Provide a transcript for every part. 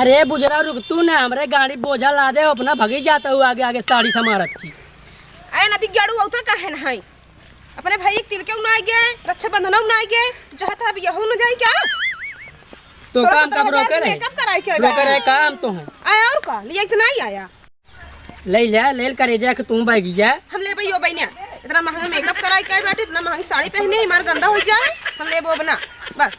अरे बुजरा रुक तू ना, हमारे गाड़ी बोझा ला दे, अपना भगी जाता हूँ आगे आगे साड़ी समारत की। आए नदी गाड़ू औतो काहे न है अपने भाई एक तिल के उना गए रक्षा बंधन उना गए चाहता अब यहू न जाए क्या तो काम कब रोके रहे? कब कराई के रोके रहे काम तो है। आया और का लिया इतना ही आया ले ले ले करे जा कि तुम बैगी जा। हम ले भाई बहनिया इतना महंगा मेकअप कराई के बैठे इतना महंगी साड़ी पहने मार गंदा हो जाए हम ले वो बना बस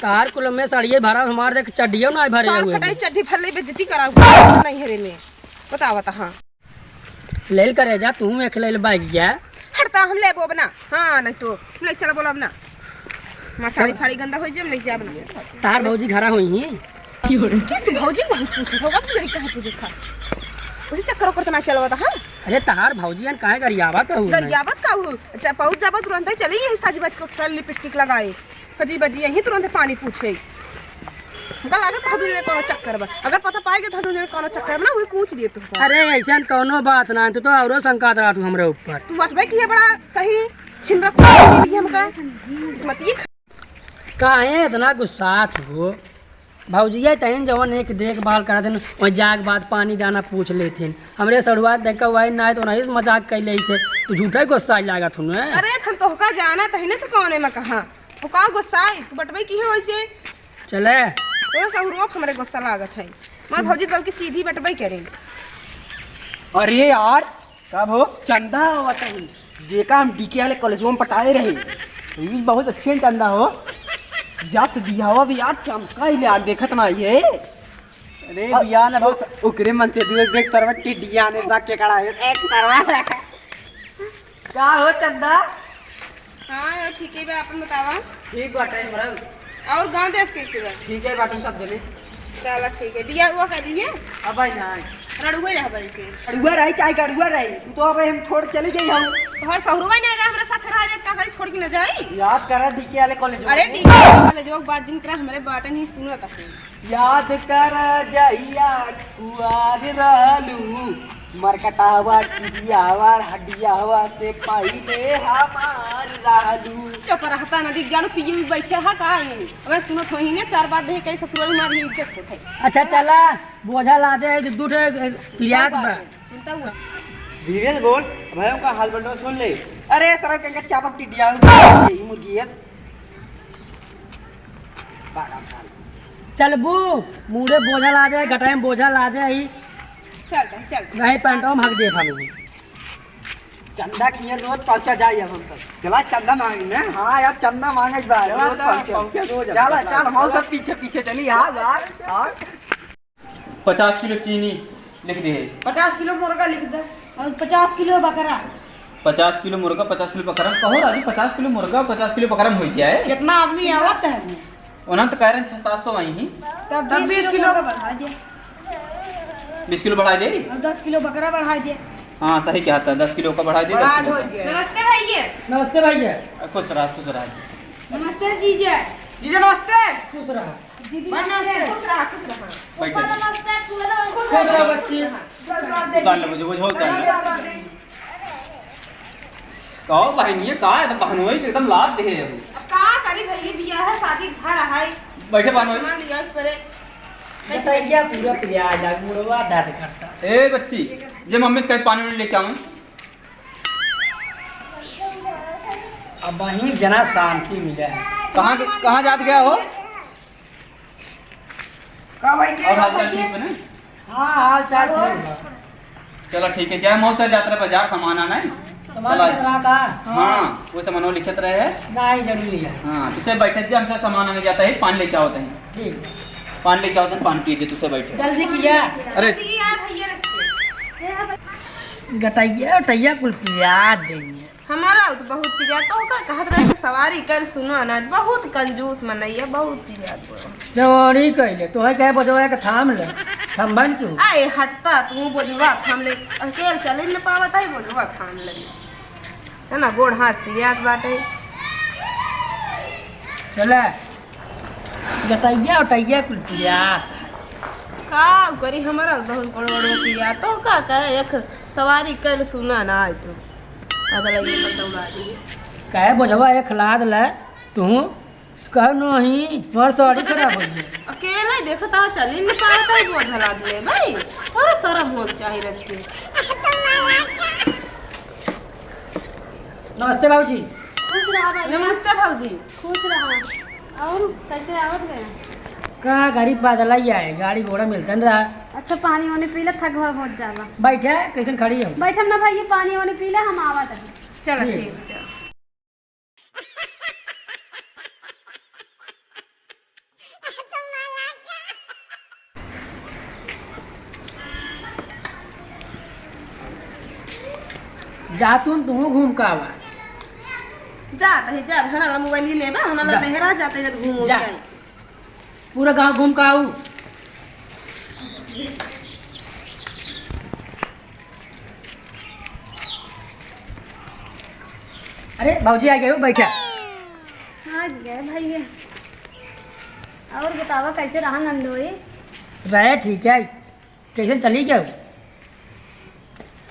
तार कुल में साड़िये भरा हमारे देख चड्डियों ना भरे हुए कटाई चड्डी भर ले बेइज्जती करा नहीं हेरे में बताओ ता हां ले करे जा तुम एक ले बैगी जा हटता हम ले वो बना हां नहीं तो हम ले चला बोला बना मार साड़ी फाड़ी गंदा हो जाए हम ले जा बना तार भौजी घरा हुई ही किस तू भौजी बहुत पूछे होगा तू कहां पूछे था उसी चक्कर पर ना चलवा था हां अरे तार भौजी अन काहे गरियावा कहू गरियावत कहू अच्छा पहुंच जाबा तुरंत ही चली यही साजी बज के लिपस्टिक लगाए सजी बजी यही तुरंत पानी पूछे गला लगा धधु ने कोनो चक्कर बा अगर पता पाएगे धधु ने कोनो चक्कर ना वही पूछ दिए तू अरे ऐसा कोनो बात ना तू तो औरो शंका रहा तू हमरे ऊपर तू बटबे की है बड़ा सही छिन रख लिए हमका किस्मत ये काहे इतना गुस्सा हो भौजिया तहन जवन एक देखभाल करा देन वही जाग बात पानी दाना पूछ लेथिन हमरे सड़ुआ देख के वही ना तो नहीं मजाक कर ले थे तू झूठा गुस्सा लागा थू ने अरे हम तो होका जाना तहने तो कौन है मैं कहां होका गुस्सा तू बटबे की है वैसे चले थोड़ा सा रोक हमरे गुस्सा लागत है मार भौजी बल्कि सीधी बटबे करे अरे यार कब हो चंदा बताई जेका हम डीके वाले कॉलेजों में पटाए रहे ये भी बहुत अच्छे चंदा हो जब बियावा भी यार चमका ही ले देखत ना ये अरे बिया ना बहुत ओकरे मन से देख सरवट टिडिया ने दा के कड़ा है एक सरवा क्या हो चंदा हां यार ठीक है बे अपन बतावा ठीक बाटे मरल और गांव देश कैसे बा ठीक है बाटे सब जने चला ठीक है बिया हुआ कर लिए अब भाई ना रड़ुए रह बड़ी से अड़ुआ रही चाहे अड़ुआ रही तू तो अब हम छोड़ चले गई हम तोहर सहुरवा नहीं रहा हमरा साथ रह जात का करी छोड़ के न जाई याद करा डीके वाले कॉलेज अरे डीके वाले जो बात जिन करा हमरे बाटन ही सुनत है याद कर जइया कुआर रहलू मरकटावा टिडियावा हड्डियावा से पहिले हमार रहलू चुप रहता नदी गाड़ू पिए बैठे हा का हमें सुनत होही ने चार बात देख के ससुराल मारी इज्जत होत है अच्छा चला बोझा ला दे दूध पियात बा सुनता हुआ धीरे से बोल भाइयों का हाल बंडो सुन ले अरे सर के चापक टिडिया यही मुर्गी है चल बू मुड़े बोझा ला दे घटाई में बोझा ला दे आई चल नहीं पैंटों में हक दे हमें चंदा किए रोज पहुंचा जाए हम सब चला चंदा मांगे ना हां यार चंदा मांगे इस बार रोज पहुंचा रोज चल चल हम सब पीछे पीछे चली हां 50 किलो चीनी लिख दे 50 किलो मुर्गा लिख दे और 50 किलो बकरा 50 किलो मुर्गा 50 किलो बकरा कहो राजू 50 किलो मुर्गा 50 किलो बकरा में हो जाए कितना आदमी आवत है उन्हें तो कह रहे हैं 600 आई ही तब 20 किलो बढ़ा दिए 20 किलो बढ़ा दे और 10 किलो बकरा बढ़ा दिए हाँ सही कहा था 10 किलो का बढ़ा दे 10 किलो नमस्ते भैया नमस्ते भैया खुश रहा नमस्ते जीजा जीजा नमस्ते खुश रहा दीदी नमस्ते नमस्ते खुश रहा बैठ जा नमस्ते खुश खुश रहो बच्ची उतार ले मुझे वो उतार ले कहो बहन ये कहा है तो बहनोई एकदम लाभ दे अब का करी भैया बिया है शादी घर है बैठे बहनोई मान लिया इस पर बताइए पूरा प्याज आ मुड़वा दर्द करता ए बच्ची जे मम्मी से कहे पानी वानी लेके आऊं अब वहीं जना शांति मिला है कहाँ जात गया हो का भाई और हाल चाल ठीक है ना हाँ हाल चाल ठीक है चलो ठीक है जय मौसम यात्रा बाजार सामान आना है सामान कितना का हाँ वो सामान लिखत रहे है नहीं जरूरी है हाँ तुझसे बैठे जे हमसे सामान आने जाता है पानी लेके होते हैं ठीक पानी लेके होते हैं पानी पीजिए तुझसे बैठे जल्दी किया अरे भैया रस्ते गटैया उटैया कुल प्याज देंगे हमारा तो बहुत पिया तो का कहत रहे कि सवारी कर सुनो अनाज बहुत कंजूस मनैया बहुत पिया जवानी कहले तो है कहे बजवा के थाम ले थमबन क्यों आए हटता तू बोझवा थाम ले अकेले चले न पावत है बोझवा थाम ले है ना गोड़ हाथ पियात बाटे चले गटैया उटैया कुल प्याज का करी हमारा बहुत गड़बड़ पिया तो का कहे एक सवारी कर सुना ना आए तो अगला ये बतौला दिए कहे बजवा एक लाद ले तू कह नहीं तुम्हार साड़ी खराब हो गई। अकेले देखता हो चल ही नहीं पाता है बोझ हला दिले भाई थोड़ा शर्म हो चाहिए रज के। नमस्ते बाबूजी। खुश रहा भाई। नमस्ते भाजी। खुश रहा। और कैसे आवत गया? कहा गरीब बादल ही आए गाड़ी घोड़ा मिलता नहीं रहा। अच्छा पानी वानी पी ले थक बहुत जाला। बैठे कैसे खड़ी हो? बैठम ना भाई ये पानी वानी पी ले हम आवत है। चलो ठीक। ठीक चलो। जा तुम घूम का आवा। जाता है जा हना मोबाइल ही लेबा हना जा। लहरा जाते जब घूम जा। जाए। पूरा गांव घूम का आऊ। अरे बाबूजी आ गए हो बैठा। हाँ गए भाई ये। और बतावा कैसे रहा नंदोई? रहे ठीक है कैसे चली गया?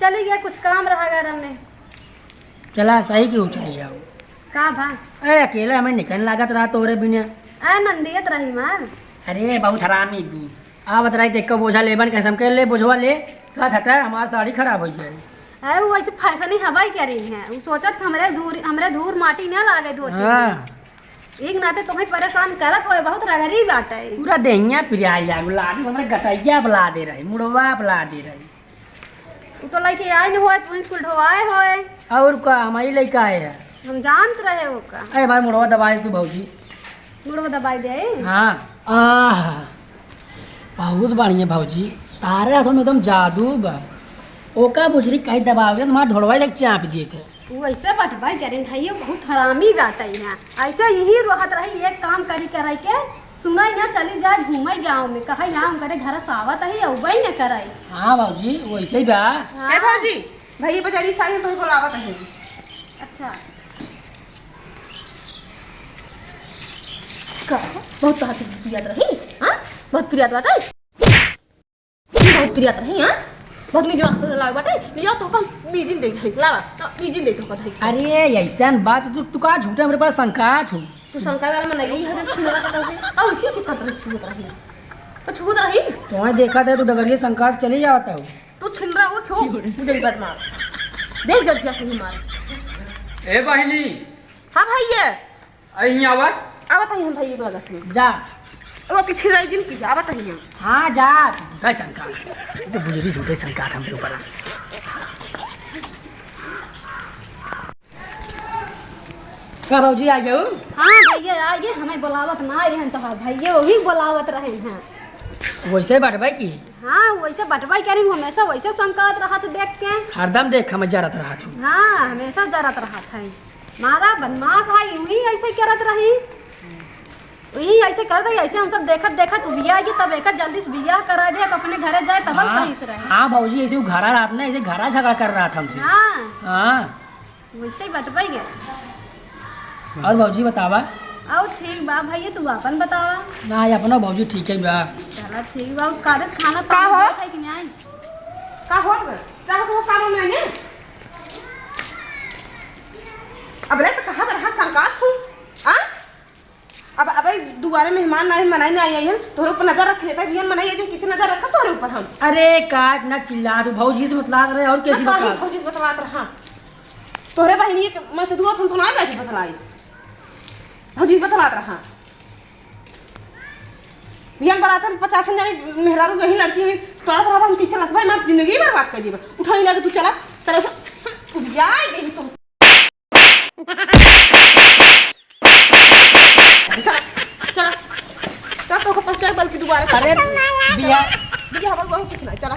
चले गया कुछ काम रहा घर में। चला सही क्यों चली जाओ? का भा? अरे अकेला हमें निकलने लागत रहा तोरे बिना। आ नंदियत रही माँ। अरे बहुत हरामी तू। आ बतराई देख के बोझा लेबन कैसे हम कह ले बोझवा ले साथ हटा हमारी साड़ी खराब हो जाए। अरे वो ऐसे फैशन ही हवाई क्या रही है वो सोचत हमरे धूर माटी ना लागे दो हाँ एक नाते तुम्हें परेशान करत होए बहुत रगड़ी बाटे। पूरा देहिया पिराई जा लादी हमारे गटैया बुला दे रही मुड़वा बुला दे रही। वो तो लड़के आए न होए पुलिस कुल ढोवाए होए। और का हमारी लड़का है। हम जानत रहे वो का। अरे भाई मुड़वा दबाई तू भाजी। मुड़ो दबाई दे। हाँ आह बहुत बढ़िया भाजी तारे हाथों में एकदम जादू बा। ओका बुझरी कहीं दबाओगे तुम्हारा ढोलवाई लग चाँप दिए थे। वो ऐसे बटवाई करें भाई बहुत हरामी बाटे है। ऐसे यही रहत रही एक काम करी करे के सुना यहाँ चली जाए घूमे गाँव में कहा यहाँ करे घर सावत है अवई न करे। हाँ भाजी वैसे ही बा। ए भाजी भई बेचारी साई तो बुलावत है। अच्छा का बहुत प्रियत रही हां बहुत प्रियत बाटे बहुत प्रियत रही हां बहुत निज वास्तव लाग बाटे लिया तो कम बीजिन दे गई लावा तो बीजिन दे तो कथई। अरे ऐसा बात तू का झूठा मेरे पास शंकात हूँ। तू शंका वाला में नहीं है छिनवा का तो और इसी सिखत रही छूत रही तो छूत रही तुम्हें देखा था तू डगरिया शंकात चली जाता हो। तू छिन रहा वो क्यों मुझे बदमाश देख जब जा के मार। ए बहिनी हां भाई ये अहीं आवा आवत है हम भाई लगा से जा वो पीछे रही जिन की आवत है हम। हाँ जा झूठा शंकात तो बुझरी झूठे शंकात हमके ऊपर। का भाजी आ गए? हाँ भैया आइए हमें बुलावत ना आए हैं तो भैया वही बुलावत रहे हैं। वैसे बटवाई की हाँ वैसे बटवाई करें हमेशा वैसे संकात रहा तो देख के। हरदम देख हमें जरत रहा तू। हाँ हमेशा जरत रहा था मारा बदमाश है वही ऐसे करत रही वही ऐसे कर दे ऐसे हम सब देखत देखत बिया आएगी तब एक जल्दी से बिया करा दे अपने घरे जाए तब हम सही से रहे। हाँ भाजी ऐसे घरा रात में ऐसे घरा झगड़ा कर रहा था हमसे। हाँ हाँ वैसे ही बटवाई गए। और भाजी बतावा। और ठीक बा भैया तू अपन बतावा। ना ये अपना भाजी ठीक है बा। चला ठीक बा कादस खाना का हो? है कि नहीं? का होत बा का हो काम नहीं ने अब रे तो कहा रहा संकात हूं हां अब दुआरे मेहमान नहीं मनाई नहीं आई है तोरे ऊपर नजर रखे था बियन मनाई है जो किसी नजर रखा तोरे ऊपर हम। अरे काट ना चिल्ला तू भाजी से बतला रहे और कैसी बता। फौजी से बतलात रहा तोरे बहनी के मैं से दुआ तुम तो ना बैठी बतलाई फौजी से बतलात रहा बियन बरात में 50 जाने मेहरारू यही लड़की हुई तोरा तरह हम किसे लगवाई मैं जिंदगी बर्बाद कर दीबा उठाई लगे तू चला तेरे जाए गई तुम चला चला तो को पहुंचाए बल्कि दोबारा। अरे बिया बिया हवा बहुत कुछ नहीं चला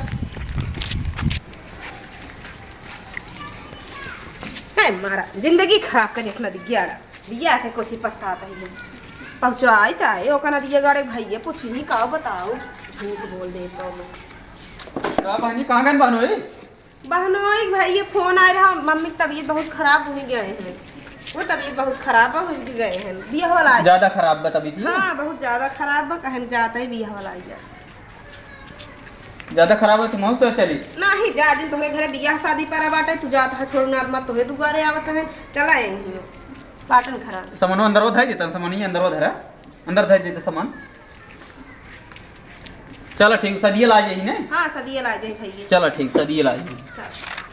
है मारा जिंदगी खराब कर देखना दिया बिया के कोसी पछताता ही पहुंचाई ता है ओका ना दिया गाड़े भैया पूछी नहीं का बताओ झूठ बोल दे तो मैं का बहिनी कहाँ गए बहनोई? बहनोई भैया फोन आ रहा मम्मी की तबीयत बहुत खराब हो गए हैं वो तबीयत बहुत खराब हो गए हैं बिया वाला ज्यादा खराब बता दी। हाँ बहुत ज्यादा खराब बा कहन जाता है बिया वाला जा ज्यादा खराब है तुम तो चली नहीं जा दिन तोहरे घरे बियाह शादी पर बाटे तू जात है छोड़ ना मत तोहरे दुआरे आवत है चला बाटन खराब सामान अंदर वो धर देता सामान ही अंदर वो धरा अंदर धर देते सामान चलो ठीक सदिये ला जाइए ना हाँ सदिये ला जाए भैया चलो ठीक सदिये ला जाइए चल